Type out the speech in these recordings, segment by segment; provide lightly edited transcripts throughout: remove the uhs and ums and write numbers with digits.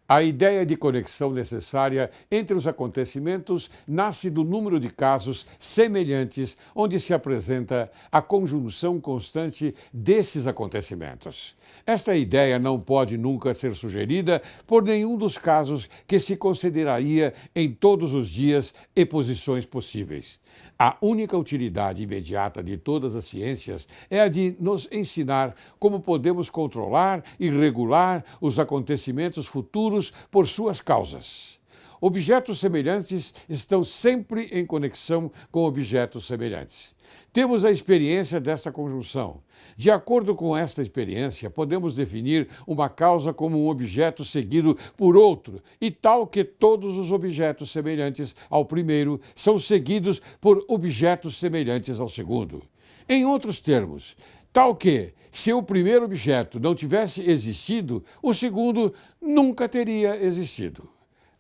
A ideia de conexão necessária entre os acontecimentos nasce do número de casos semelhantes onde se apresenta a conjunção constante desses acontecimentos. Esta ideia não pode nunca ser sugerida por nenhum dos casos que se consideraria em todos os dias e posições possíveis. A única utilidade imediata de todas as ciências é a de nos ensinar como podemos controlar e regular os acontecimentos futuros por suas causas. Objetos semelhantes estão sempre em conexão com objetos semelhantes. Temos a experiência dessa conjunção. De acordo com esta experiência, podemos definir uma causa como um objeto seguido por outro, e tal que todos os objetos semelhantes ao primeiro são seguidos por objetos semelhantes ao segundo. Em outros termos, tal que, se o primeiro objeto não tivesse existido, o segundo nunca teria existido.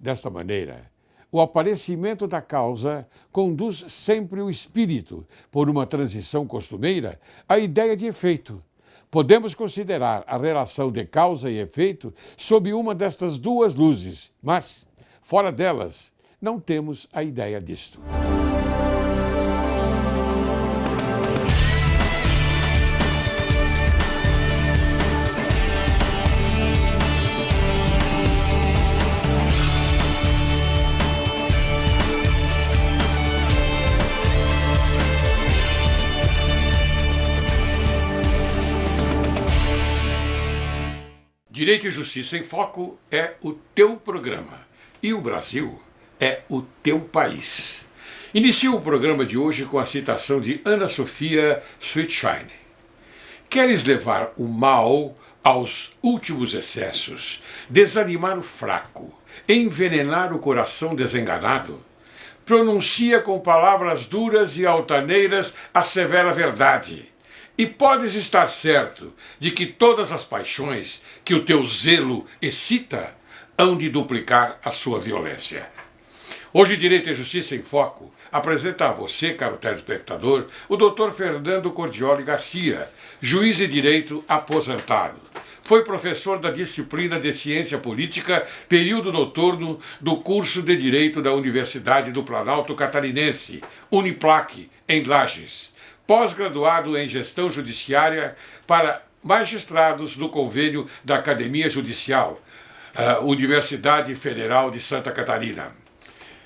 Desta maneira, o aparecimento da causa conduz sempre o espírito, por uma transição costumeira, à ideia de efeito. Podemos considerar a relação de causa e efeito sob uma destas duas luzes, mas, fora delas, não temos a ideia disto. Direito e Justiça em Foco é o teu programa e o Brasil é o teu país. Inicio o programa de hoje com a citação de Ana Sofia Sweetshine. Queres levar o mal aos últimos excessos, desanimar o fraco, envenenar o coração desenganado? Pronuncia com palavras duras e altaneiras a severa verdade. E podes estar certo de que todas as paixões que o teu zelo excita hão de duplicar a sua violência. Hoje, Direito e Justiça em Foco apresenta a você, caro telespectador, o Dr. Fernando Cordioli Garcia, juiz de direito aposentado. Foi professor da disciplina de Ciência Política, período noturno do curso de Direito da Universidade do Planalto Catarinense, Uniplac, em Lages. Pós-graduado em Gestão Judiciária para magistrados do convênio da Academia Judicial, Universidade Federal de Santa Catarina.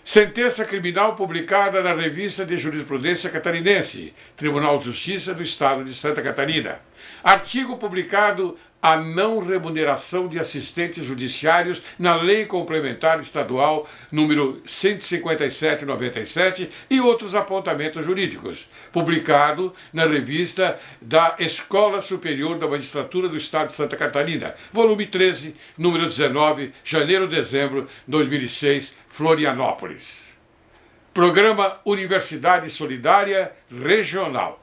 Sentença criminal publicada na Revista de Jurisprudência Catarinense, Tribunal de Justiça do Estado de Santa Catarina. Artigo publicado a não remuneração de assistentes judiciários na Lei Complementar Estadual número 157/97 e outros apontamentos jurídicos, publicado na revista da Escola Superior da Magistratura do Estado de Santa Catarina, volume 13, número 19, janeiro-dezembro 2006, Florianópolis. Programa Universidade Solidária Regional.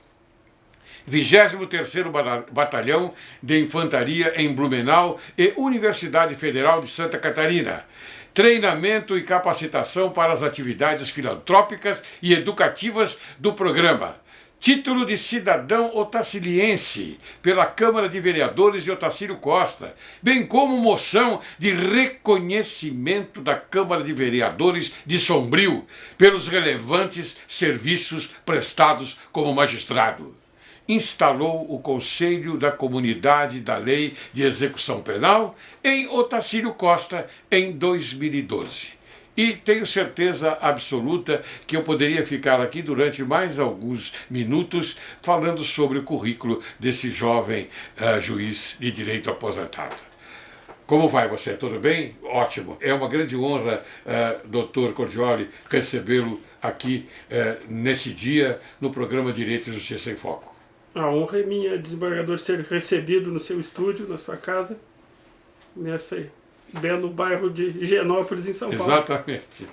23º Batalhão de Infantaria em Blumenau e Universidade Federal de Santa Catarina. Treinamento e capacitação para as atividades filantrópicas e educativas do programa. Título de cidadão otaciliense pela Câmara de Vereadores de Otacílio Costa, bem como moção de reconhecimento da Câmara de Vereadores de Sombrio pelos relevantes serviços prestados como magistrado. Instalou o Conselho da Comunidade da Lei de Execução Penal em Otacílio Costa em 2012. E tenho certeza absoluta que eu poderia ficar aqui durante mais alguns minutos falando sobre o currículo desse jovem juiz de direito aposentado. Como vai você? Tudo bem? Ótimo. É uma grande honra, Dr. Cordioli, recebê-lo aqui nesse dia no programa Direito e Justiça em Foco. A honra é minha, desembargador, ser recebido no seu estúdio, na sua casa, nesse belo bairro de Higienópolis, em São Paulo. Exatamente.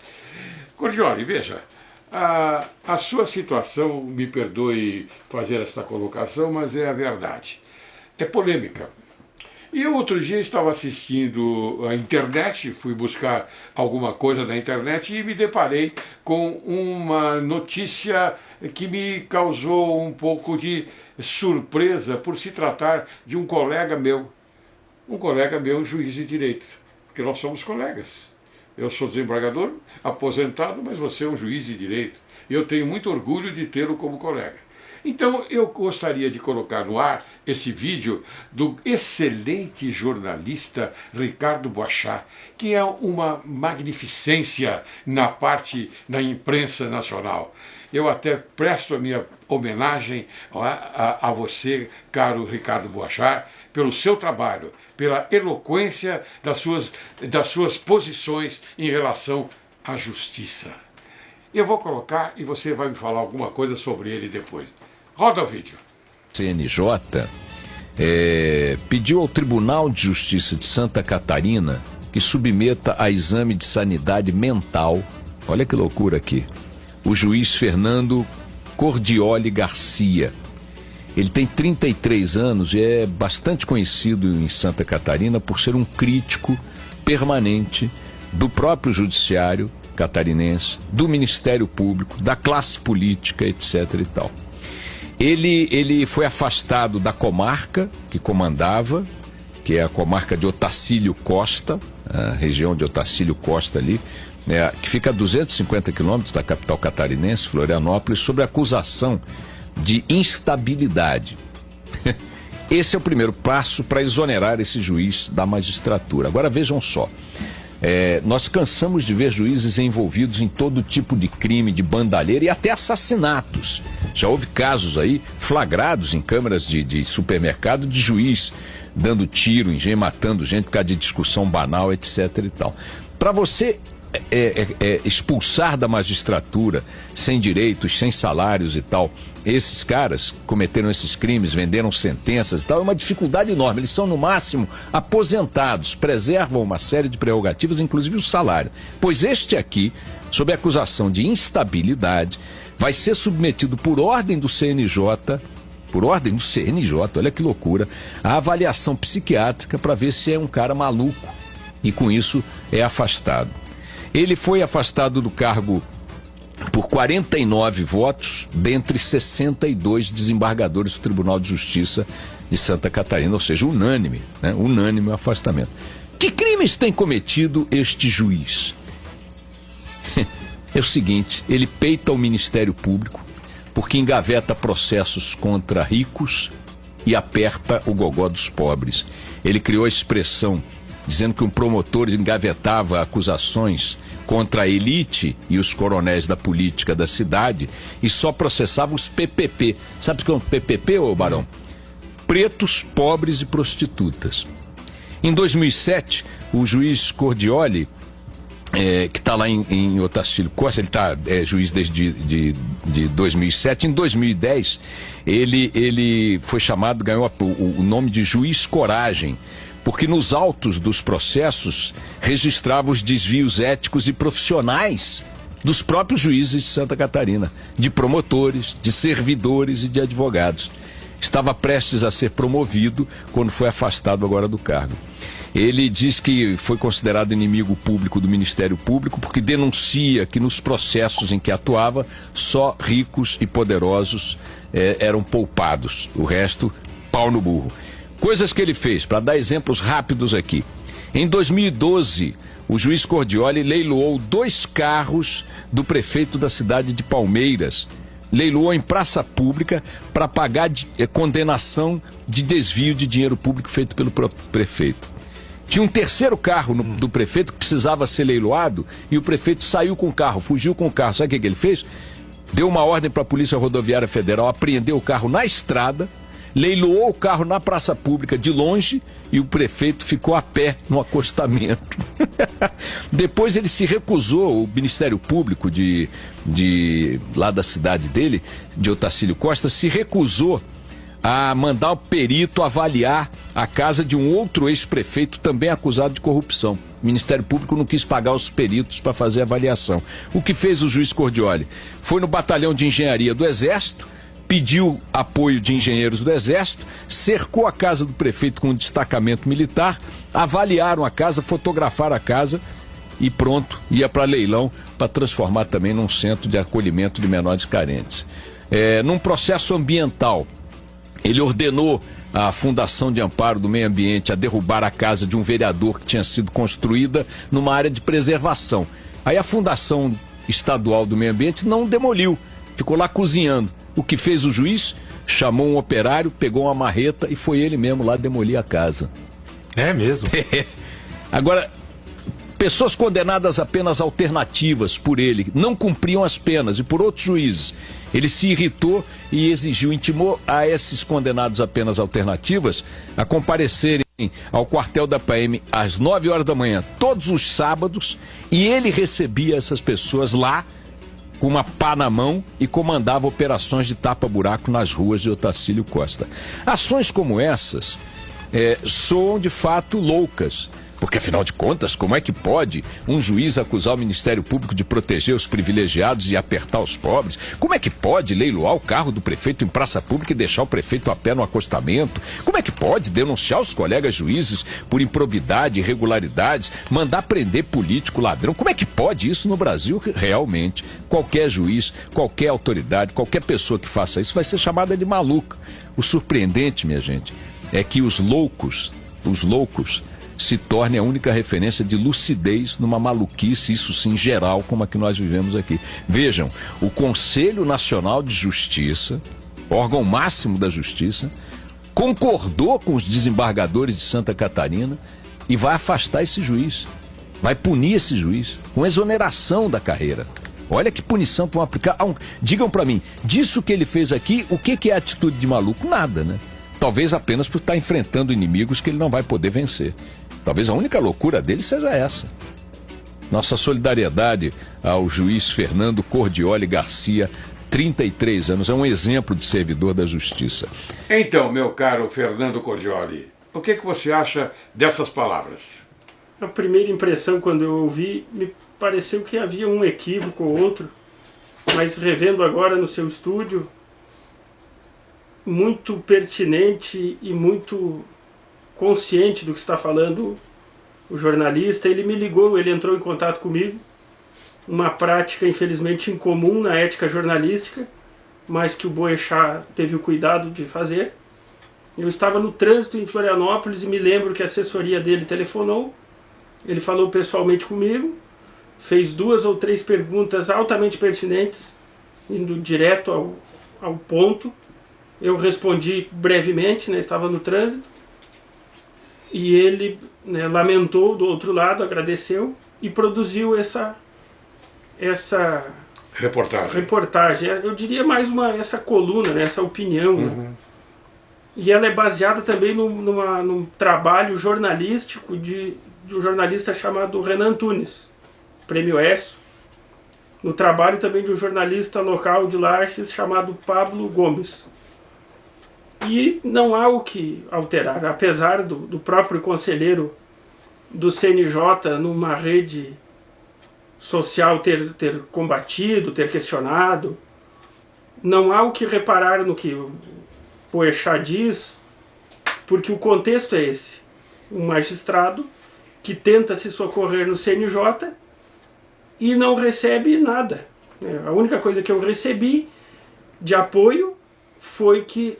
Cordioli, veja, a sua situação, me perdoe fazer esta colocação, mas é a verdade. É polêmica. E eu outro dia estava assistindo a internet, fui buscar alguma coisa na internet e me deparei com uma notícia que me causou um pouco de surpresa por se tratar de um colega meu juiz de direito. porque nós somos colegas. Eu sou desembargador, aposentado, mas você é um juiz de direito. E eu tenho muito orgulho de tê-lo como colega. Então eu gostaria de colocar no ar esse vídeo do excelente jornalista Ricardo Boechat, que é uma magnificência na imprensa nacional. Eu até presto a minha homenagem a você, caro Ricardo Boechat, pelo seu trabalho, pela eloquência das suas posições em relação à justiça. Eu vou colocar e você vai me falar alguma coisa sobre ele depois. Roda o vídeo. CNJ pediu ao Tribunal de Justiça de Santa Catarina que submeta a exame de sanidade mental, olha que loucura aqui, o juiz Fernando Cordioli Garcia. Ele tem 33 anos e é bastante conhecido em Santa Catarina por ser um crítico permanente do próprio judiciário catarinense, do Ministério Público, da classe política, etc. e tal. Ele foi afastado da comarca que comandava, que é a comarca de Otacílio Costa, a região de Otacílio Costa ali, que fica a 250 quilômetros da capital catarinense, Florianópolis, sobre acusação de instabilidade. Esse é o primeiro passo para exonerar esse juiz da magistratura. Agora vejam só, nós cansamos de ver juízes envolvidos em todo tipo de crime, de bandalheira e até assassinatos. Já houve casos aí flagrados em câmeras de supermercado de juiz dando tiro, matando gente por causa de discussão banal, etc. e tal. Para você expulsar da magistratura, sem direitos, sem salários e tal, esses caras cometeram esses crimes, venderam sentenças e tal, é uma dificuldade enorme. Eles são no máximo aposentados, preservam uma série de prerrogativas, inclusive o salário. Pois este aqui, sob acusação de instabilidade, vai ser submetido por ordem do CNJ, olha que loucura, a avaliação psiquiátrica para ver se é um cara maluco e com isso é afastado. Ele foi afastado do cargo por 49 votos, dentre 62 desembargadores do Tribunal de Justiça de Santa Catarina, ou seja, unânime, né? Unânime o afastamento. Que crimes tem cometido este juiz? É o seguinte, ele peita o Ministério Público porque engaveta processos contra ricos e aperta o gogó dos pobres. Ele criou a expressão dizendo que um promotor engavetava acusações contra a elite e os coronéis da política da cidade e só processava os PPP. Sabe o que é um PPP, ô Barão? Pretos, pobres e prostitutas. Em 2007, o juiz Cordioli, que está lá em Otacílio Costa, ele está juiz desde de 2007. Em 2010, ele foi chamado, ganhou o nome de juiz Coragem, porque nos autos dos processos registrava os desvios éticos e profissionais dos próprios juízes de Santa Catarina, de promotores, de servidores e de advogados. Estava prestes a ser promovido quando foi afastado agora do cargo. Ele diz que foi considerado inimigo público do Ministério Público porque denuncia que nos processos em que atuava só ricos e poderosos eram poupados, o resto pau no burro. Coisas que ele fez, para dar exemplos rápidos aqui. Em 2012, o juiz Cordioli leiloou 2 carros do prefeito da cidade de Palmeiras. Leiloou em praça pública para pagar condenação de desvio de dinheiro público feito pelo prefeito. Tinha um terceiro carro do prefeito que precisava ser leiloado e o prefeito saiu com o carro, fugiu com o carro. Sabe o que ele fez? Deu uma ordem para a Polícia Rodoviária Federal apreender o carro na estrada, leiloou o carro na praça pública de longe e o prefeito ficou a pé no acostamento. Depois ele se recusou, o Ministério Público lá da cidade dele, de Otacílio Costa, se recusou a mandar o perito avaliar a casa de um outro ex-prefeito também acusado de corrupção. O Ministério Público não quis pagar os peritos para fazer a avaliação. O que fez o juiz Cordioli? Foi no batalhão de engenharia do Exército, pediu apoio de engenheiros do Exército, cercou a casa do prefeito com um destacamento militar, avaliaram a casa, fotografaram a casa e pronto, ia para leilão para transformar também num centro de acolhimento de menores carentes. Num processo ambiental, ele ordenou a Fundação de Amparo do Meio Ambiente a derrubar a casa de um vereador que tinha sido construída numa área de preservação. Aí a Fundação Estadual do Meio Ambiente não demoliu, ficou lá cozinhando. O que fez o juiz? Chamou um operário, pegou uma marreta e foi ele mesmo lá demolir a casa. É mesmo? Agora, pessoas condenadas a penas alternativas por ele não cumpriam as penas e por outros juízes. Ele se irritou e intimou a esses condenados a penas alternativas a comparecerem ao quartel da PM às 9 horas da manhã, todos os sábados, e ele recebia essas pessoas lá com uma pá na mão e comandava operações de tapa-buraco nas ruas de Otacílio Costa. Ações como essas soam de fato loucas. Porque, afinal de contas, como é que pode um juiz acusar o Ministério Público de proteger os privilegiados e apertar os pobres? Como é que pode leiloar o carro do prefeito em praça pública e deixar o prefeito a pé no acostamento? Como é que pode denunciar os colegas juízes por improbidade, irregularidades, mandar prender político ladrão? Como é que pode isso no Brasil? Realmente, qualquer juiz, qualquer autoridade, qualquer pessoa que faça isso vai ser chamada de maluca. O surpreendente, minha gente, é que os loucos se torne a única referência de lucidez numa maluquice, isso sim, geral, como a que nós vivemos aqui. Vejam, o Conselho Nacional de Justiça, órgão máximo da justiça, concordou com os desembargadores de Santa Catarina e vai afastar esse juiz, vai punir esse juiz, com exoneração da carreira. Olha que punição que vão aplicar. Digam para mim, disso que ele fez aqui, o que é atitude de maluco? Nada, né? Talvez apenas por estar enfrentando inimigos que ele não vai poder vencer. Talvez a única loucura dele seja essa. Nossa solidariedade ao juiz Fernando Cordioli Garcia, 33 anos, é um exemplo de servidor da justiça. Então, meu caro Fernando Cordioli, o que você acha dessas palavras? A primeira impressão, quando eu ouvi, me pareceu que havia um equívoco ou outro, mas revendo agora no seu estúdio, muito pertinente e muito consciente do que está falando o jornalista. Ele me ligou, ele entrou em contato comigo, uma prática infelizmente incomum na ética jornalística, mas que o Boechat teve o cuidado de fazer. Eu estava no trânsito em Florianópolis e me lembro que a assessoria dele telefonou, ele falou pessoalmente comigo, fez 2 ou 3 perguntas altamente pertinentes, indo direto ao ponto. Eu respondi brevemente, né, estava no trânsito, e ele, né, lamentou do outro lado, agradeceu e produziu essa reportagem. Eu diria mais essa coluna, né, essa opinião. Uhum. Né? E ela é baseada também num trabalho jornalístico de um jornalista chamado Renan Antunes, Prêmio ESSO, no trabalho também de um jornalista local de Lages chamado Pablo Gomes. E não há o que alterar, apesar do próprio conselheiro do CNJ numa rede social ter combatido, ter questionado. Não há o que reparar no que o Boechat diz, porque o contexto é esse. Um magistrado que tenta se socorrer no CNJ e não recebe nada. A única coisa que eu recebi de apoio foi que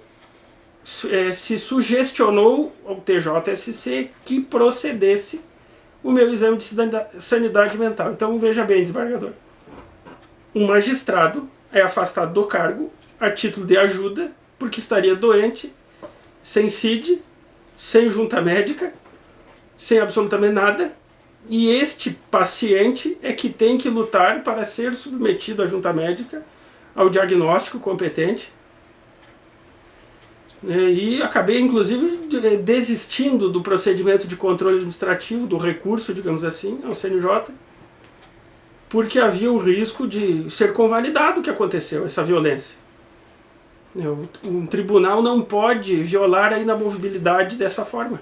se sugestionou ao TJSC que procedesse o meu exame de sanidade mental. Então veja bem, desembargador, um magistrado é afastado do cargo a título de ajuda porque estaria doente, sem CID, sem junta médica, sem absolutamente nada, e este paciente é que tem que lutar para ser submetido à junta médica, ao diagnóstico competente. E acabei, inclusive, desistindo do procedimento de controle administrativo, do recurso, digamos assim, ao CNJ, porque havia o risco de ser convalidado o que aconteceu, essa violência. Um tribunal não pode violar a inamovibilidade dessa forma.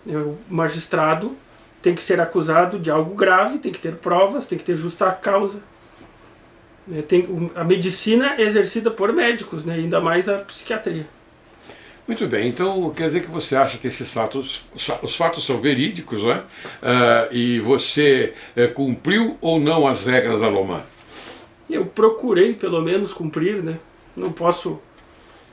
O magistrado tem que ser acusado de algo grave, tem que ter provas, tem que ter justa causa. A medicina é exercida por médicos, ainda mais a psiquiatria. Muito bem, então quer dizer que você acha que esses fatos, os fatos são verídicos, né? E você cumpriu ou não as regras da LOMAN? Eu procurei pelo menos cumprir, né? Não posso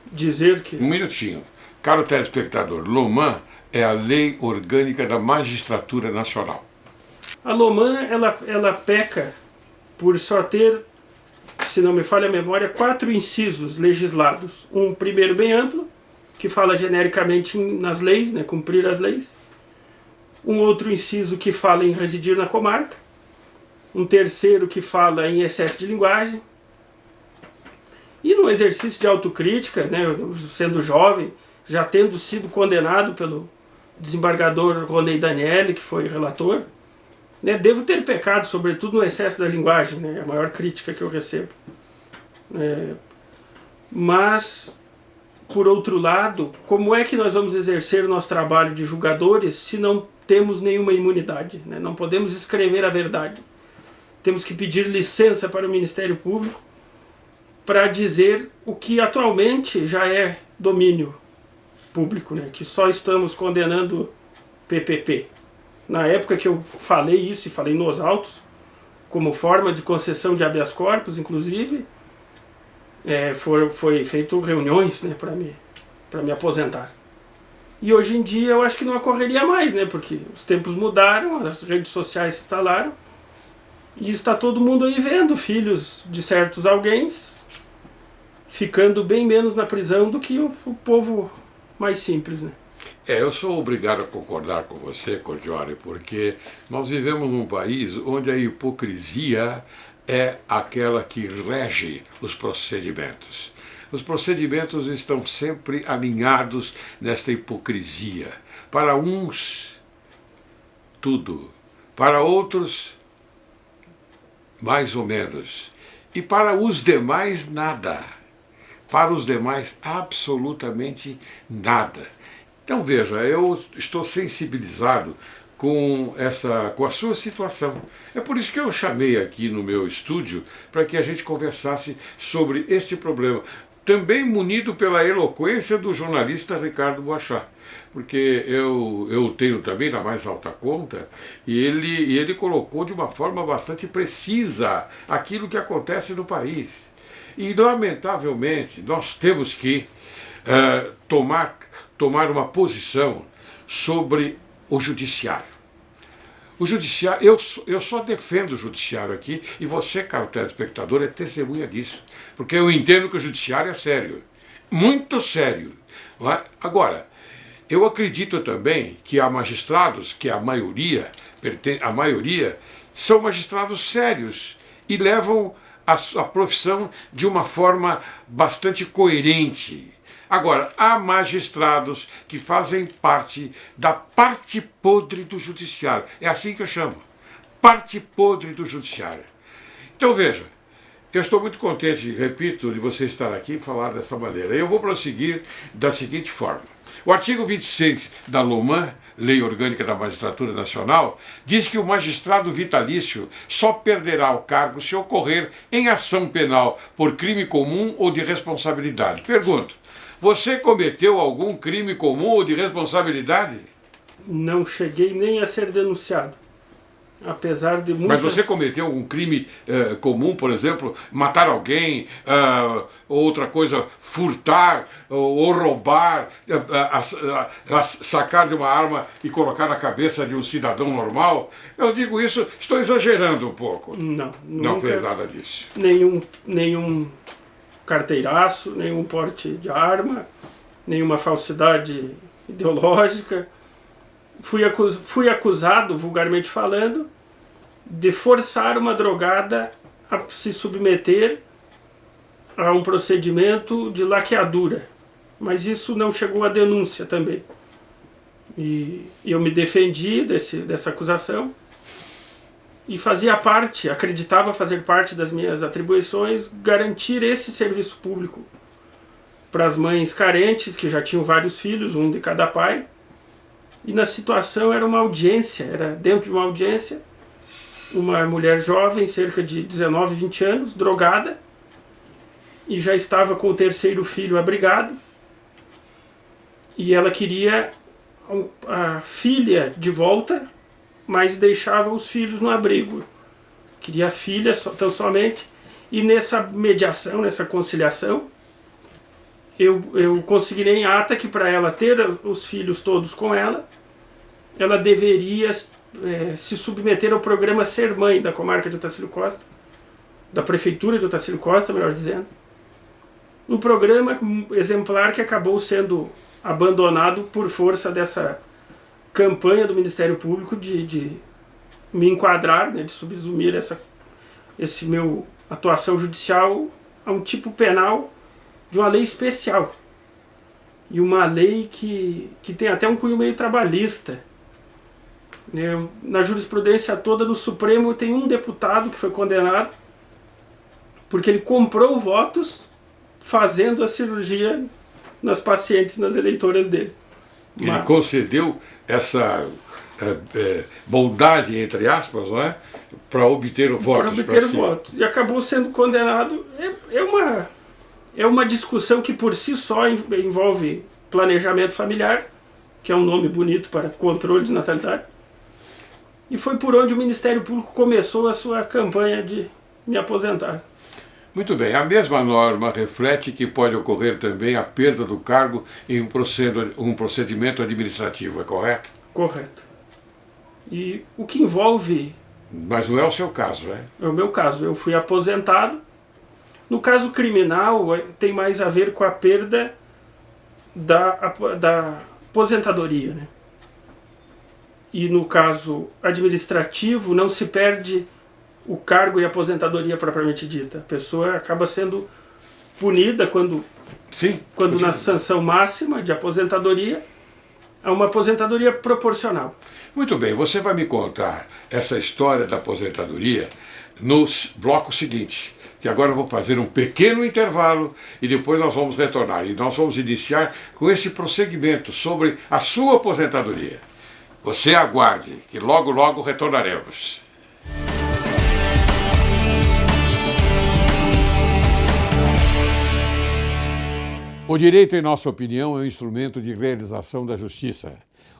dizer que... Um minutinho. Caro telespectador, LOMAN é a Lei Orgânica da Magistratura Nacional. A LOMAN, ela peca por só ter, se não me falha a memória, 4 incisos legislados. Um primeiro bem amplo, que fala genericamente nas leis, né, cumprir as leis. Um outro inciso que fala em residir na comarca. Um terceiro que fala em excesso de linguagem. E no exercício de autocrítica, né, sendo jovem, já tendo sido condenado pelo desembargador Ronei Daniele, que foi relator, né, devo ter pecado, sobretudo no excesso da linguagem, né, a maior crítica que eu recebo. Mas, por outro lado, como é que nós vamos exercer o nosso trabalho de julgadores se não temos nenhuma imunidade, né? Não podemos escrever a verdade. Temos que pedir licença para o Ministério Público para dizer o que atualmente já é domínio público, né? Que só estamos condenando PPP. Na época que eu falei isso, e falei nos autos, como forma de concessão de habeas corpus, inclusive, foi feito reuniões, né, para me aposentar. E hoje em dia eu acho que não ocorreria mais, né, porque os tempos mudaram, as redes sociais se instalaram, e está todo mundo aí vendo filhos de certos alguém ficando bem menos na prisão do que o povo mais simples, né? Eu sou obrigado a concordar com você, Cordiori, porque nós vivemos num país onde a hipocrisia é aquela que rege os procedimentos. Os procedimentos estão sempre alinhados nesta hipocrisia. Para uns, tudo. Para outros, mais ou menos. E para os demais, nada. Para os demais, absolutamente nada. Então veja, eu estou sensibilizado com a sua situação. É por isso que eu chamei aqui no meu estúdio para que a gente conversasse sobre este problema. Também munido pela eloquência do jornalista Ricardo Boechat, porque eu tenho também na mais alta conta, e ele colocou de uma forma bastante precisa aquilo que acontece no país. E, lamentavelmente, nós temos que tomar uma posição sobre o judiciário. O judiciário, eu só defendo o judiciário aqui, e você, caro telespectador, é testemunha disso, porque eu entendo que o judiciário é sério, muito sério. Não é? Agora, eu acredito também que há magistrados, que a maioria são magistrados sérios e levam a profissão de uma forma bastante coerente. Agora, há magistrados que fazem parte da parte podre do judiciário. É assim que eu chamo. Parte podre do judiciário. Então veja, eu estou muito contente, repito, de você estar aqui e falar dessa maneira. Eu vou prosseguir da seguinte forma. O artigo 26 da LOMAN, Lei Orgânica da Magistratura Nacional, diz que o magistrado vitalício só perderá o cargo se ocorrer em ação penal por crime comum ou de responsabilidade. Pergunto, você cometeu algum crime comum ou de responsabilidade? Não cheguei nem a ser denunciado. Apesar de muitas... Mas você cometeu algum crime comum, por exemplo, matar alguém, outra coisa, furtar ou roubar, sacar de uma arma e colocar na cabeça de um cidadão normal? Eu digo isso, estou exagerando um pouco. Não, não fez nada disso. Nenhum carteiraço, nenhum porte de arma, nenhuma falsidade ideológica. Fui acusado, vulgarmente falando, de forçar uma drogada a se submeter a um procedimento de laqueadura. Mas isso não chegou à denúncia também. E eu me defendi dessa acusação e acreditava fazer parte das minhas atribuições, garantir esse serviço público para as mães carentes, que já tinham vários filhos, um de cada pai. E na situação era dentro de uma audiência, uma mulher jovem, cerca de 19, 20 anos, drogada, e já estava com o terceiro filho abrigado, e ela queria a filha de volta, mas deixava os filhos no abrigo. Queria a filha tão somente, e nessa mediação, nessa conciliação, eu consignei em ata que para ela ter os filhos todos com ela deveria se submeter ao programa Ser Mãe da comarca de Otacílio Costa, da prefeitura de Otacílio Costa, melhor dizendo. Um programa exemplar que acabou sendo abandonado por força dessa campanha do Ministério Público de me enquadrar, né, de subsumir esse meu atuação judicial a um tipo penal de uma lei especial. E uma lei que tem até um cunho meio trabalhista. Na jurisprudência toda, no Supremo, tem um deputado que foi condenado porque ele comprou votos fazendo a cirurgia nas pacientes, nas eleitoras dele. Ele concedeu essa bondade, entre aspas, não é? Para obter votos. Para obter votos. E acabou sendo condenado. É uma discussão que por si só envolve planejamento familiar, que é um nome bonito para controle de natalidade. E foi por onde o Ministério Público começou a sua campanha de me aposentar. Muito bem, a mesma norma reflete que pode ocorrer também a perda do cargo em um procedimento administrativo, é correto? Correto. E o que envolve... Mas não é o seu caso, é? É o meu caso, eu fui aposentado. No caso criminal, tem mais a ver com a perda da aposentadoria, né? E no caso administrativo, não se perde o cargo e a aposentadoria propriamente dita. A pessoa acaba sendo punida quando na sanção máxima de aposentadoria, é uma aposentadoria proporcional. Muito bem, você vai me contar essa história da aposentadoria no bloco seguinte, que agora eu vou fazer um pequeno intervalo e depois nós vamos retornar. E nós vamos iniciar com esse prosseguimento sobre a sua aposentadoria. Você aguarde, que logo, logo retornaremos. O direito, em nossa opinião, é um instrumento de realização da justiça.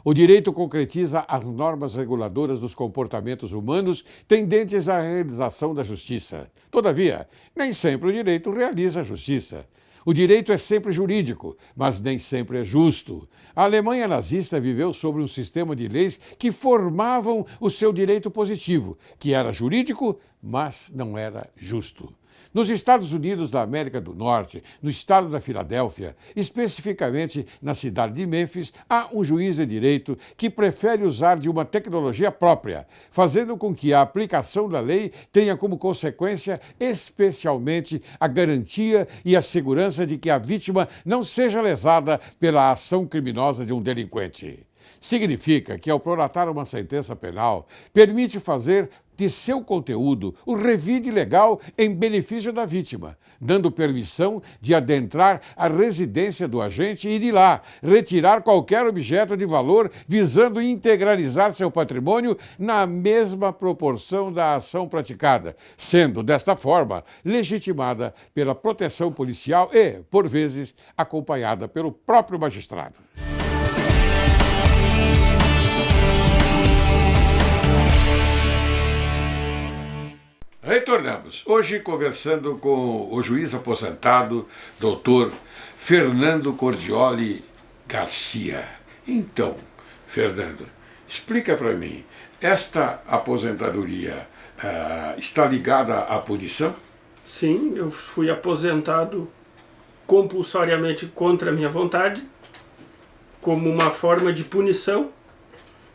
O direito concretiza as normas reguladoras dos comportamentos humanos tendentes à realização da justiça. Todavia, nem sempre o direito realiza a justiça. O direito é sempre jurídico, mas nem sempre é justo. A Alemanha nazista viveu sobre um sistema de leis que formavam o seu direito positivo, que era jurídico, mas não era justo. Nos Estados Unidos da América do Norte, no estado da Filadélfia, especificamente na cidade de Mênfis, há um juiz de direito que prefere usar de uma tecnologia própria, fazendo com que a aplicação da lei tenha como consequência especialmente a garantia e a segurança de que a vítima não seja lesada pela ação criminosa de um delinquente. Significa que, ao prolatar uma sentença penal, permite fazer de seu conteúdo o revide legal em benefício da vítima, dando permissão de adentrar a residência do agente e de lá retirar qualquer objeto de valor visando integralizar seu patrimônio na mesma proporção da ação praticada, sendo desta forma legitimada pela proteção policial e, por vezes, acompanhada pelo próprio magistrado. Retornamos. Hoje conversando com o juiz aposentado, doutor Fernando Cordioli Garcia. Então, Fernando, explica para mim, esta aposentadoria está ligada à punição? Sim, eu fui aposentado compulsoriamente contra a minha vontade, como uma forma de punição,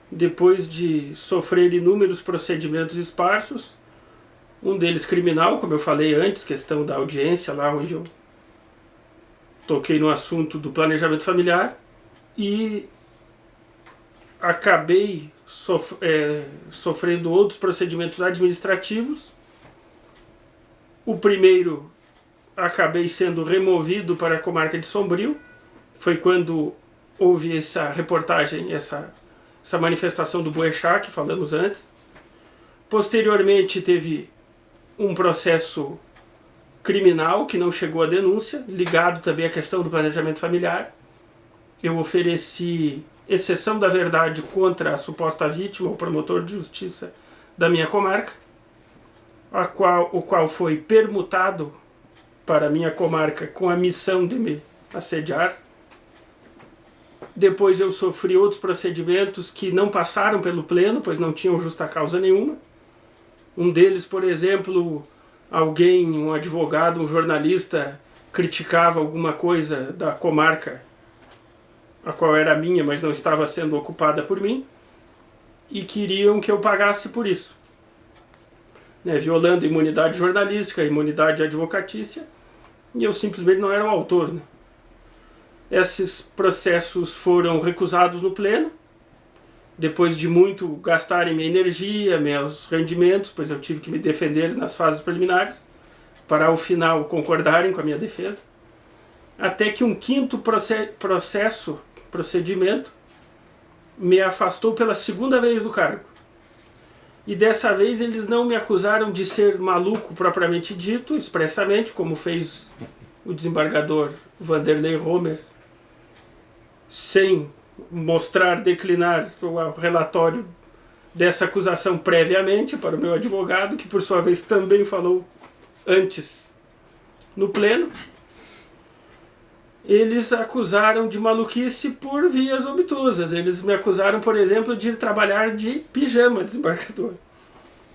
depois de sofrer inúmeros procedimentos esparsos, um deles criminal, como eu falei antes, questão da audiência, lá onde eu toquei no assunto do planejamento familiar, e acabei sofrendo outros procedimentos administrativos. O primeiro, acabei sendo removido para a comarca de Sombrio, foi quando houve essa reportagem, essa manifestação do Boechat, que falamos antes. Posteriormente teve um processo criminal que não chegou à denúncia, ligado também à questão do planejamento familiar. Eu ofereci exceção da verdade contra a suposta vítima, o promotor de justiça da minha comarca, o qual foi permutado para a minha comarca com a missão de me assediar. Depois eu sofri outros procedimentos que não passaram pelo pleno, pois não tinham justa causa nenhuma. Um deles, por exemplo, um advogado, um jornalista, criticava alguma coisa da comarca, a qual era minha, mas não estava sendo ocupada por mim, e queriam que eu pagasse por isso, né, violando a imunidade jornalística, a imunidade advocatícia, e eu simplesmente não era o autor, né. Esses processos foram recusados no pleno, depois de muito gastarem minha energia, meus rendimentos, pois eu tive que me defender nas fases preliminares, para ao final concordarem com a minha defesa, até que um quinto procedimento me afastou pela segunda vez do cargo. E dessa vez eles não me acusaram de ser maluco propriamente dito, expressamente, como fez o desembargador Vanderlei Romer, sem declinar o relatório dessa acusação previamente para o meu advogado, que por sua vez também falou antes no pleno. Eles acusaram de maluquice por vias obtusas. Eles me acusaram, por exemplo, de trabalhar de pijama, desembargador.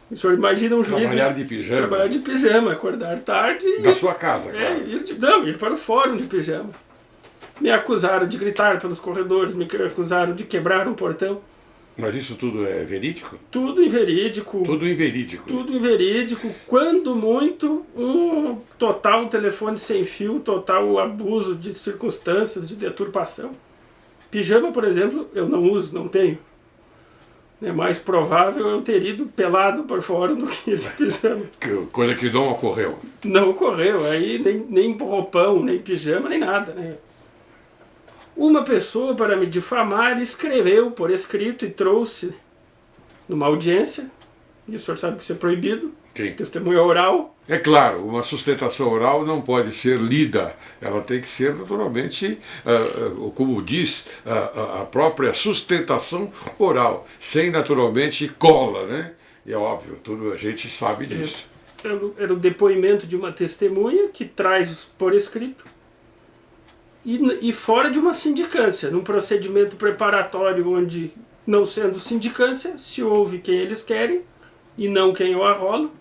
O senhor imagina um juiz... Trabalhar de pijama? Trabalhar de pijama, acordar tarde... Da sua casa, claro. Ir para o fórum de pijama. Me acusaram de gritar pelos corredores, me acusaram de quebrar um portão. Mas isso tudo é verídico? Tudo inverídico. Tudo inverídico. Tudo inverídico. Quando muito, um total telefone sem fio, total abuso de circunstâncias, de deturpação. Pijama, por exemplo, eu não uso, não tenho. É mais provável eu ter ido pelado por fora do que de pijama. Coisa que não ocorreu. Não ocorreu. Aí nem roupão, nem pijama, nem nada, né? Uma pessoa, para me difamar, escreveu por escrito e trouxe numa audiência, e o senhor sabe que isso é proibido, testemunha oral. É claro, uma sustentação oral não pode ser lida, ela tem que ser naturalmente, como diz a própria sustentação oral, sem naturalmente cola, né? E é óbvio, tudo a gente sabe disso. Era o depoimento de uma testemunha que traz por escrito, e fora de uma sindicância, num procedimento preparatório onde, não sendo sindicância, se ouve quem eles querem e não quem eu arrolo,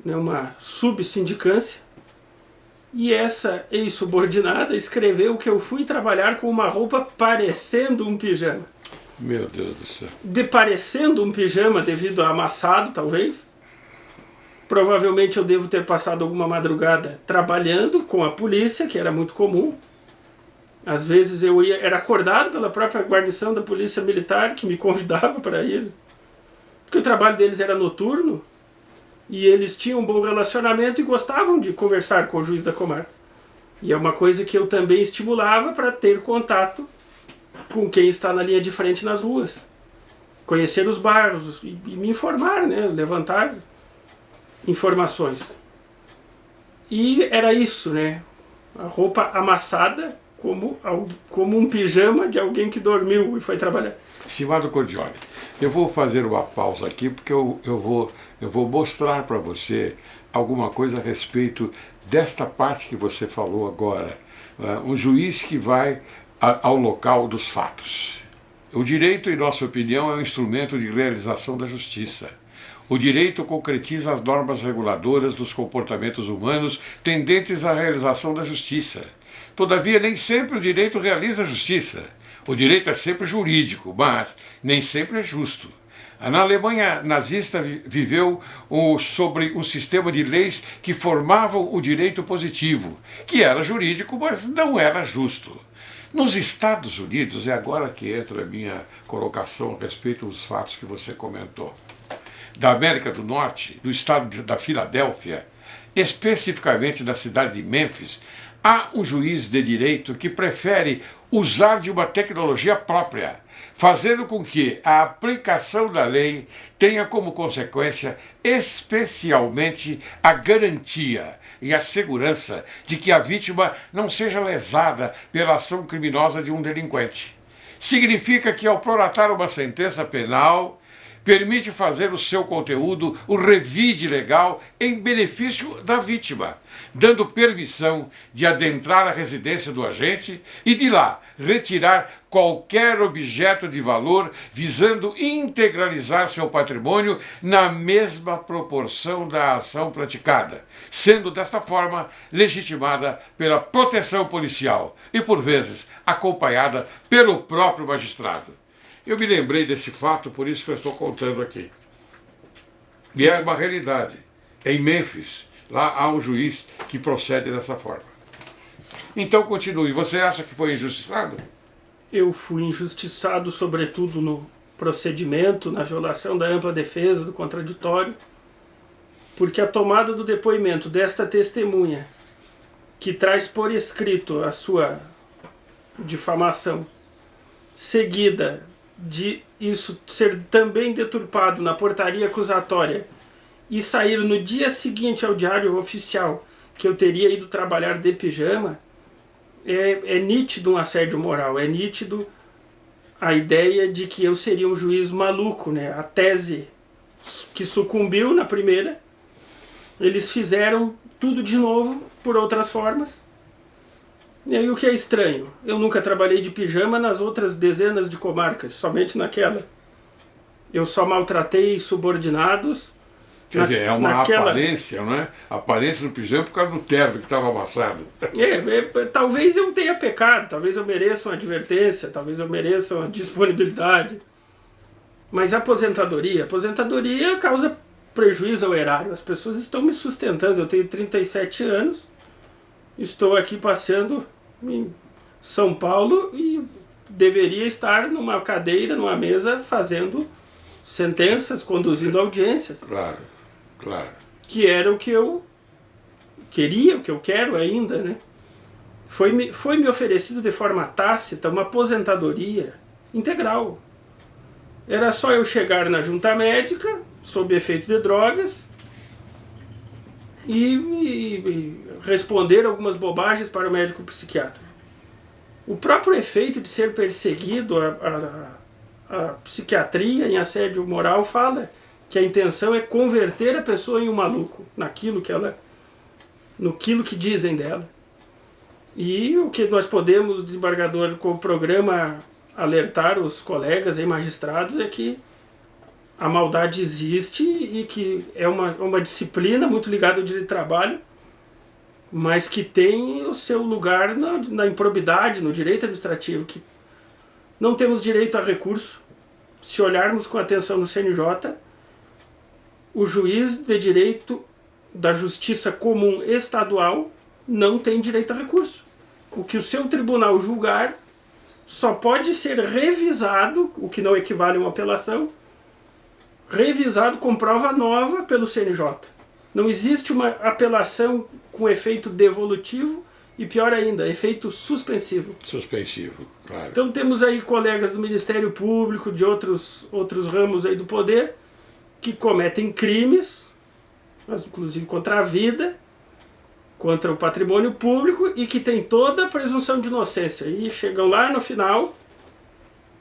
né, uma subsindicância, e essa ex-subordinada escreveu que eu fui trabalhar com uma roupa parecendo um pijama. Meu Deus do céu. Parecendo um pijama devido a amassado, talvez. Provavelmente eu devo ter passado alguma madrugada trabalhando com a polícia, que era muito comum. Às vezes era acordado pela própria guarnição da polícia militar, que me convidava para ir. Porque o trabalho deles era noturno, e eles tinham um bom relacionamento e gostavam de conversar com o juiz da comarca. E é uma coisa que eu também estimulava para ter contato com quem está na linha de frente nas ruas. Conhecer os bairros e me informar, né? Levantar informações. E era isso, né? A roupa amassada como um pijama de alguém que dormiu e foi trabalhar. Estimado Cordioli, eu vou fazer uma pausa aqui porque eu vou mostrar para você alguma coisa a respeito desta parte que você falou agora. Um juiz que vai ao local dos fatos. O direito, em nossa opinião, é um instrumento de realização da justiça. O direito concretiza as normas reguladoras dos comportamentos humanos tendentes à realização da justiça. Todavia, nem sempre o direito realiza a justiça. O direito é sempre jurídico, mas nem sempre é justo. Na Alemanha nazista viveu sobre um sistema de leis que formavam o direito positivo, que era jurídico, mas não era justo. Nos Estados Unidos, é agora que entra a minha colocação a respeito dos fatos que você comentou, da América do Norte, do estado da Filadélfia, especificamente da cidade de Memphis, há um juiz de direito que prefere usar de uma tecnologia própria, fazendo com que a aplicação da lei tenha como consequência especialmente a garantia e a segurança de que a vítima não seja lesada pela ação criminosa de um delinquente. Significa que, ao prolatar uma sentença penal, permite fazer o seu conteúdo o revide legal em benefício da vítima, dando permissão de adentrar a residência do agente e de lá retirar qualquer objeto de valor, visando integralizar seu patrimônio na mesma proporção da ação praticada, sendo desta forma legitimada pela proteção policial e, por vezes, acompanhada pelo próprio magistrado. Eu me lembrei desse fato, por isso que eu estou contando aqui. E é uma realidade. Em Mênfis, lá há um juiz que procede dessa forma. Então, continue. Você acha que foi injustiçado? Eu fui injustiçado, sobretudo no procedimento, na violação da ampla defesa, do contraditório, porque a tomada do depoimento desta testemunha, que traz por escrito a sua difamação, seguida de isso ser também deturpado na portaria acusatória e sair no dia seguinte ao diário oficial que eu teria ido trabalhar de pijama, é nítido um assédio moral, é nítido a ideia de que eu seria um juiz maluco, né? A tese que sucumbiu na primeira, eles fizeram tudo de novo por outras formas. E aí o que é estranho, eu nunca trabalhei de pijama nas outras dezenas de comarcas, somente naquela. Eu só maltratei subordinados. Quer dizer, é uma aparência, não é? Aparência no pijama por causa do terno que estava amassado. Talvez eu tenha pecado, talvez eu mereça uma advertência, talvez eu mereça uma disponibilidade. Mas a aposentadoria causa prejuízo ao erário. As pessoas estão me sustentando, eu tenho 37 anos, estou aqui passeando em São Paulo e deveria estar numa cadeira, numa mesa, fazendo sentenças, conduzindo audiências. Claro, claro. Que era o que eu queria, o que eu quero ainda, né? Foi me oferecido de forma tácita uma aposentadoria integral. Era só eu chegar na junta médica, sob efeito de drogas, e responder algumas bobagens para o médico psiquiatra. O próprio efeito de ser perseguido, a psiquiatria em assédio moral fala que a intenção é converter a pessoa em um maluco, naquilo que dizem dela. E o que nós podemos, desembargador, com o programa alertar os colegas e magistrados é que a maldade existe e que é uma disciplina muito ligada ao direito do trabalho, mas que tem o seu lugar na improbidade, no direito administrativo, que não temos direito a recurso. Se olharmos com atenção no CNJ, o juiz de direito da justiça comum estadual não tem direito a recurso. O que o seu tribunal julgar só pode ser revisado, o que não equivale a uma apelação, revisado com prova nova pelo CNJ. Não existe uma apelação com efeito devolutivo e, pior ainda, efeito suspensivo. Suspensivo, claro. Então temos aí colegas do Ministério Público, de outros ramos aí do poder, que cometem crimes, inclusive contra a vida, contra o patrimônio público, e que tem toda a presunção de inocência. E chegam lá no final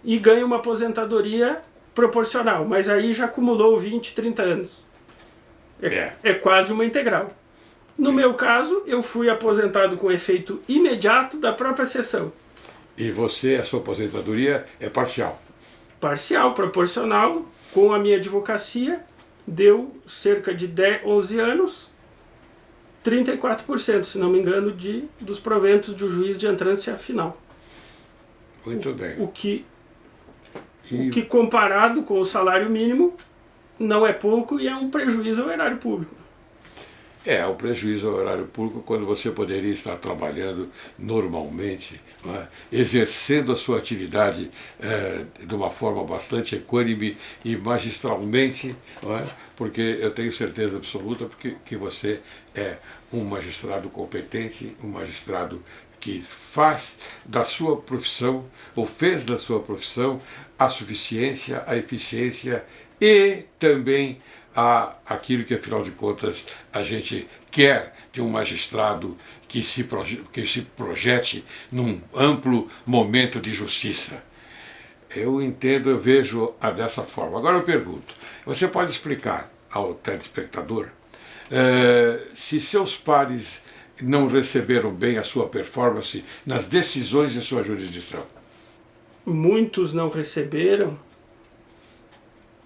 e ganham uma aposentadoria proporcional, mas aí já acumulou 20, 30 anos. É quase uma integral. No meu caso, eu fui aposentado com efeito imediato da própria sessão. E você, a sua aposentadoria é parcial? Parcial, proporcional, com a minha advocacia, deu cerca de 11 anos, 34%, se não me engano, dos proventos do juiz de entrância final. Muito bem. O que comparado com o salário mínimo não é pouco e é um prejuízo ao erário público. É um prejuízo ao erário público quando você poderia estar trabalhando normalmente, não é? Exercendo a sua atividade de uma forma bastante equânime e magistralmente, não é? Porque eu tenho certeza absoluta que você é um magistrado competente, um magistrado que faz da sua profissão, ou fez da sua profissão, a suficiência, a eficiência e também aquilo que, afinal de contas, a gente quer de um magistrado que se projete num amplo momento de justiça. Eu entendo, eu vejo dessa forma. Agora eu pergunto, você pode explicar ao telespectador se seus pares não receberam bem a sua performance nas decisões de sua jurisdição? Muitos não receberam,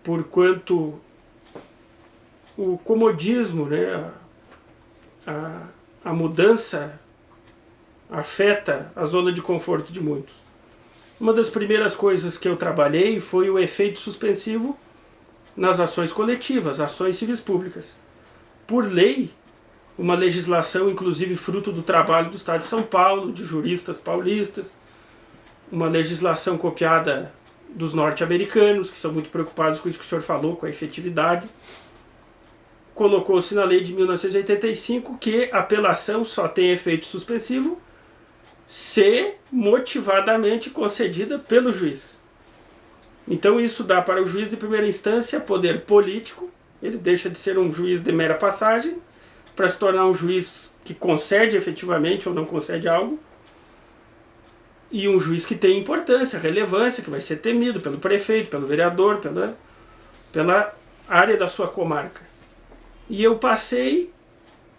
porquanto o comodismo, né, a mudança afeta a zona de conforto de muitos. Uma das primeiras coisas que eu trabalhei foi o efeito suspensivo nas ações coletivas, ações civis públicas. Por lei, uma legislação, inclusive fruto do trabalho do Estado de São Paulo, de juristas paulistas, uma legislação copiada dos norte-americanos, que são muito preocupados com isso que o senhor falou, com a efetividade. Colocou-se na lei de 1985 que a apelação só tem efeito suspensivo se motivadamente concedida pelo juiz. Então isso dá para o juiz de primeira instância poder político, ele deixa de ser um juiz de mera passagem para se tornar um juiz que concede efetivamente ou não concede algo, e um juiz que tem importância, relevância, que vai ser temido pelo prefeito, pelo vereador, pela área da sua comarca. E eu passei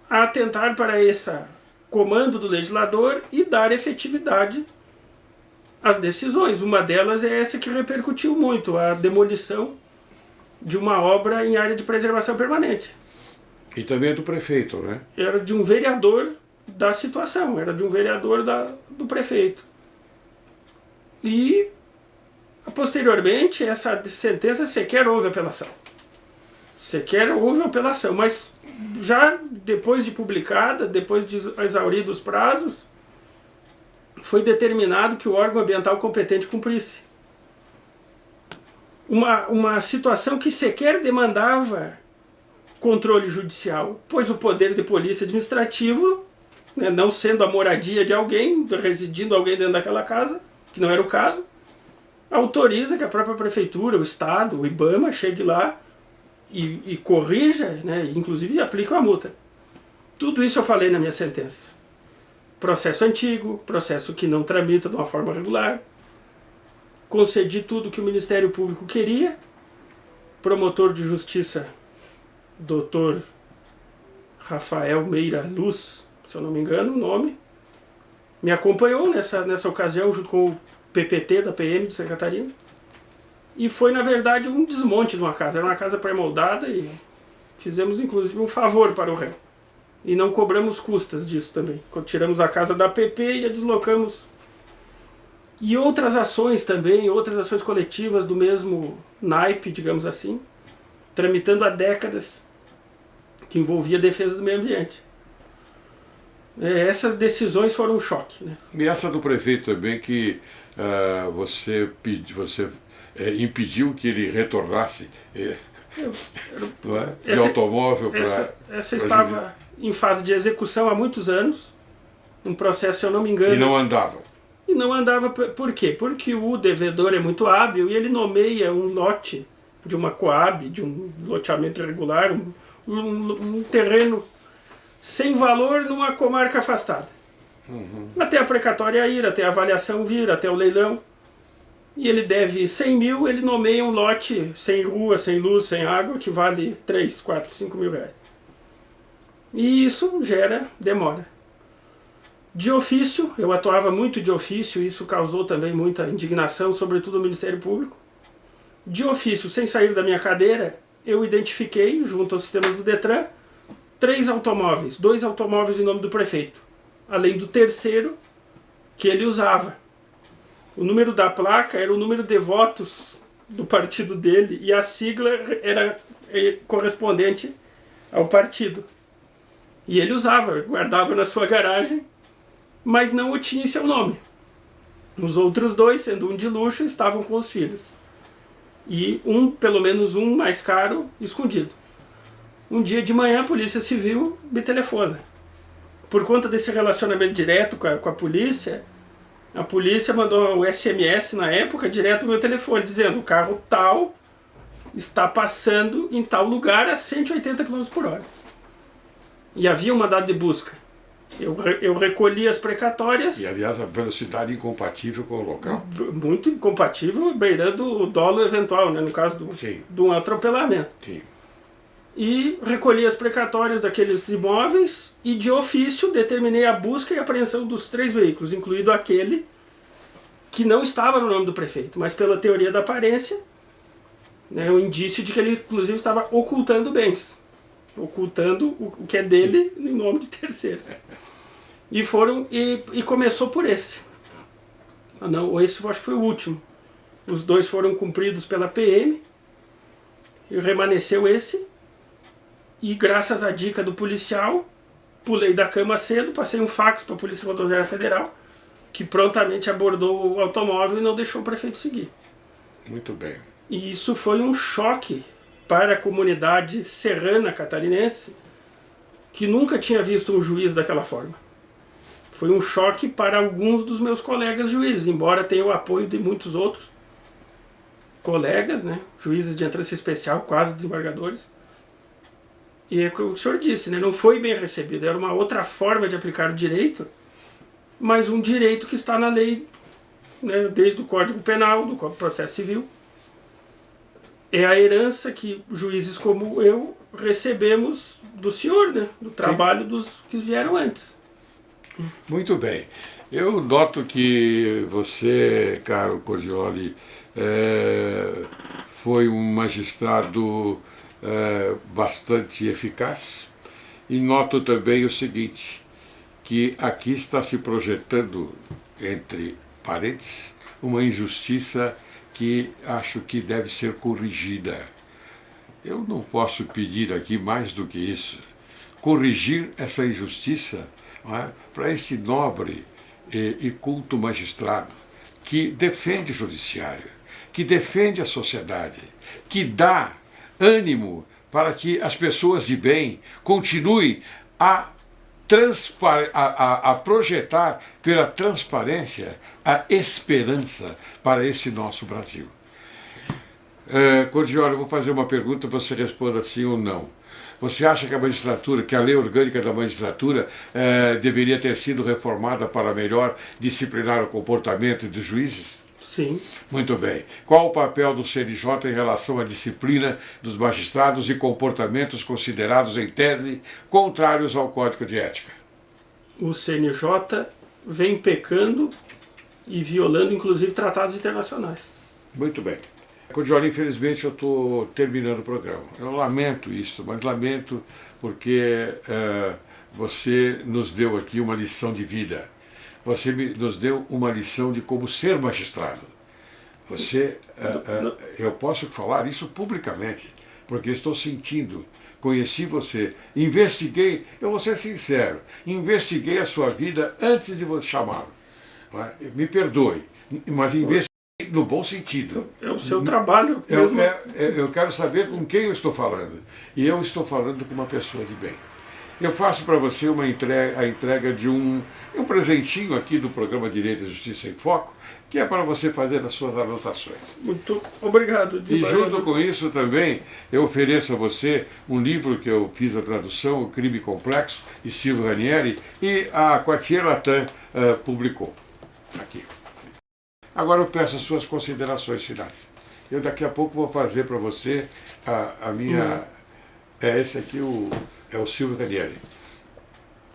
a atentar para esse comando do legislador e dar efetividade às decisões. Uma delas é essa que repercutiu muito, a demolição de uma obra em área de preservação permanente. E também do prefeito, né? Era de um vereador da situação, era de um vereador do prefeito. E, posteriormente, essa sentença sequer houve apelação. Sequer houve apelação, mas já depois de publicada, depois de exauridos os prazos, foi determinado que o órgão ambiental competente cumprisse. Uma situação que sequer demandava controle judicial, pois o poder de polícia administrativo, né, não sendo a moradia de alguém, residindo alguém dentro daquela casa, que não era o caso, autoriza que a própria prefeitura, o Estado, o IBAMA, chegue lá e corrija, né, inclusive aplica uma multa. Tudo isso eu falei na minha sentença. Processo antigo, processo que não tramita de uma forma regular, concedi tudo que o Ministério Público queria, promotor de justiça, Dr. Rafael Meira Luz, se eu não me engano o nome, me acompanhou nessa ocasião junto com o PPT da PM de Santa Catarina. E foi, na verdade, um desmonte de uma casa. Era uma casa pré-moldada e fizemos, inclusive, um favor para o réu. E não cobramos custas disso também. Tiramos a casa da PP e a deslocamos. E outras ações também, outras ações coletivas do mesmo naipe, digamos assim, tramitando há décadas, que envolvia a defesa do meio ambiente. Essas decisões foram um choque, né? E essa do prefeito também, que você impediu que ele retornasse não é? De automóvel para... Essa estava em fase de execução há muitos anos, um processo, se eu não me engano... E não andava. E não andava, por quê? Porque o devedor é muito hábil e ele nomeia um lote de uma Coab, de um loteamento irregular, um terreno sem valor numa comarca afastada. Até a precatória ir, até a avaliação vir, até o leilão. E ele deve 100 mil, ele nomeia um lote sem rua, sem luz, sem água, que vale 3, 4, 5 mil reais. E isso gera demora. De ofício, eu atuava muito de ofício, e isso causou também muita indignação, sobretudo no Ministério Público. De ofício, sem sair da minha cadeira, eu identifiquei, junto aos sistemas do Detran, 3 automóveis, 2 automóveis em nome do prefeito, além do terceiro que ele usava. O número da placa era o número de votos do partido dele e a sigla era correspondente ao partido. E ele usava, guardava na sua garagem, mas não o tinha em seu nome. Os outros 2, sendo um de luxo, estavam com os filhos. E pelo menos um mais caro, escondido. Um dia de manhã a Polícia Civil me telefona. Por conta desse relacionamento direto com a polícia, a polícia mandou um SMS na época direto no meu telefone, dizendo: o carro tal está passando em tal lugar a 180 km por hora. E havia um mandado de busca. Eu recolhi as precatórias. E, aliás, a velocidade incompatível com o local. Muito incompatível, beirando o dolo eventual, né, no caso de um atropelamento. Sim. E recolhi as precatórias daqueles imóveis e, de ofício, determinei a busca e apreensão dos 3 veículos, incluído aquele que não estava no nome do prefeito, mas pela teoria da aparência, né, o indício de que ele, inclusive, estava ocultando bens. Ocultando o que é dele em nome de terceiros. E começou por esse. Não, esse acho que foi o último. Os 2 foram cumpridos pela PM. E remanesceu esse. E graças à dica do policial, pulei da cama cedo, passei um fax para a Polícia Rodoviária Federal, que prontamente abordou o automóvel e não deixou o prefeito seguir. Muito bem. E isso foi um choque para a comunidade serrana catarinense, que nunca tinha visto um juiz daquela forma. Foi um choque para alguns dos meus colegas juízes, embora tenha o apoio de muitos outros colegas, né, juízes de entrância especial, quase desembargadores. E é o que o senhor disse, né, não foi bem recebido, era uma outra forma de aplicar o direito, mas um direito que está na lei, né, desde o Código Penal, do Processo Civil. É a herança que juízes como eu recebemos do senhor, né, do trabalho dos que vieram antes. Muito bem. Eu noto que você, caro Cordioli, foi um magistrado bastante eficaz, e noto também o seguinte, que aqui está se projetando, entre parênteses, uma injustiça que acho que deve ser corrigida. Eu não posso pedir aqui mais do que isso. Corrigir essa injustiça, para esse nobre e culto magistrado que defende o judiciário, que defende a sociedade, que dá ânimo para que as pessoas de bem continuem a projetar pela transparência a esperança para esse nosso Brasil. Cordioli, eu vou fazer uma pergunta, você responda sim ou não. Você acha que a magistratura, que a lei orgânica da magistratura deveria ter sido reformada para melhor disciplinar o comportamento dos juízes? Sim. Muito bem. Qual o papel do CNJ em relação à disciplina dos magistrados e comportamentos considerados, em tese, contrários ao Código de Ética? O CNJ vem pecando e violando, inclusive, tratados internacionais. Muito bem. Cordioli, infelizmente eu estou terminando o programa. Eu lamento isso, mas lamento porque você nos deu aqui uma lição de vida. Você nos deu uma lição de como ser magistrado. Eu posso falar isso publicamente, porque estou sentindo, conheci você, investiguei, eu vou ser sincero, investiguei a sua vida antes de você chamá-lo. Me perdoe, mas investiguei no bom sentido. É o seu trabalho mesmo. Eu quero saber com quem eu estou falando. E eu estou falando com uma pessoa de bem. Eu faço para você a entrega de um presentinho aqui do programa Direito e Justiça em Foco, que é para você fazer as suas anotações. Muito obrigado. E junto com isso também, eu ofereço a você um livro que eu fiz a tradução, O Crime Complexo, de Silvio Ranieri, e a Quartier Latam publicou. Aqui. Agora eu peço as suas considerações finais. Eu daqui a pouco vou fazer para você a minha... esse aqui é o Silvio Ranieri.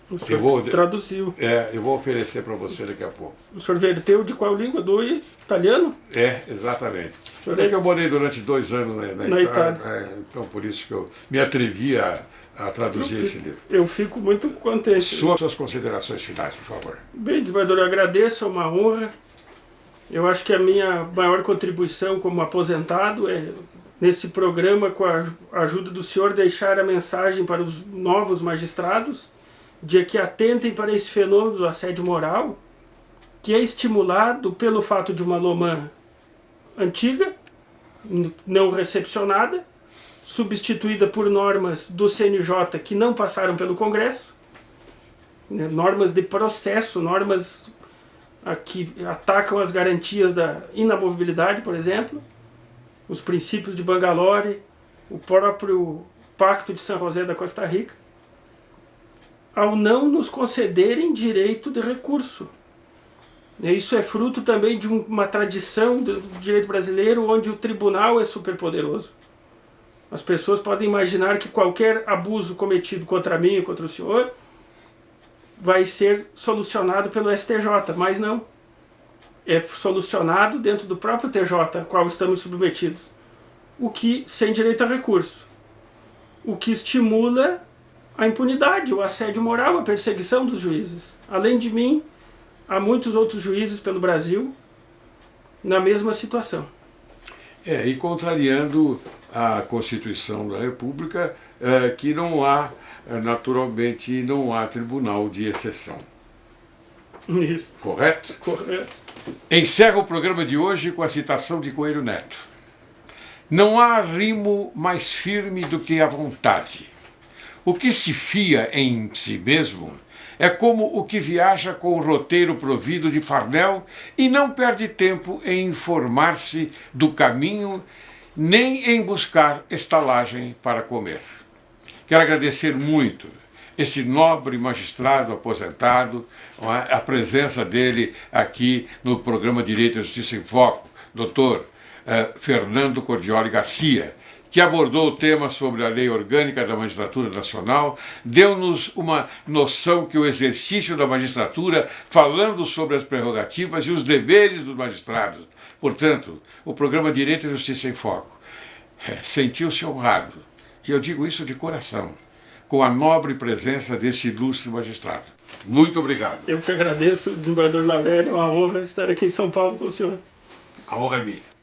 O senhor traduziu. Eu vou oferecer para você daqui a pouco. O senhor verteu de qual língua? Do italiano? Exatamente. É que eu morei durante 2 anos na Itália, então por isso que eu me atrevi a traduzir esse livro. Eu fico muito contente. Suas considerações finais, por favor. Bem, desembargador, eu agradeço, é uma honra. Eu acho que a minha maior contribuição como aposentado é, nesse programa, com a ajuda do senhor, deixar a mensagem para os novos magistrados de que atentem para esse fenômeno do assédio moral, que é estimulado pelo fato de uma LOMAN antiga, não recepcionada, substituída por normas do CNJ que não passaram pelo Congresso, né, normas de processo, normas que atacam as garantias da inamovibilidade, por exemplo, os princípios de Bangalore, o próprio Pacto de San José da Costa Rica. ao não nos concederem direito de recurso. Isso é fruto também de uma tradição do direito brasileiro onde o tribunal é superpoderoso. As pessoas podem imaginar que qualquer abuso cometido contra mim ou contra o senhor vai ser solucionado pelo STJ, mas não. É solucionado dentro do próprio TJ, ao qual estamos submetidos, o que sem direito a recurso. O que estimula a impunidade, o assédio moral, a perseguição dos juízes. Além de mim, há muitos outros juízes pelo Brasil na mesma situação. E contrariando a Constituição da República, que não há, naturalmente, não há tribunal de exceção. Isso. Correto? Correto. Encerro o programa de hoje com a citação de Coelho Neto. Não há arrimo mais firme do que a vontade. O que se fia em si mesmo é como o que viaja com o roteiro provido de farnel e não perde tempo em informar-se do caminho nem em buscar estalagem para comer. Quero agradecer muito esse nobre magistrado aposentado, a presença dele aqui no programa Direito e Justiça em Foco, doutor Fernando Cordioli Garcia, que abordou o tema sobre a Lei Orgânica da Magistratura Nacional, deu-nos uma noção que o exercício da magistratura, falando sobre as prerrogativas e os deveres dos magistrados. Portanto, o programa Direito e Justiça em Foco sentiu-se honrado, e eu digo isso de coração, com a nobre presença desse ilustre magistrado. Muito obrigado. Eu que agradeço, desembargador Lavério, é uma honra estar aqui em São Paulo com o senhor. A honra é minha.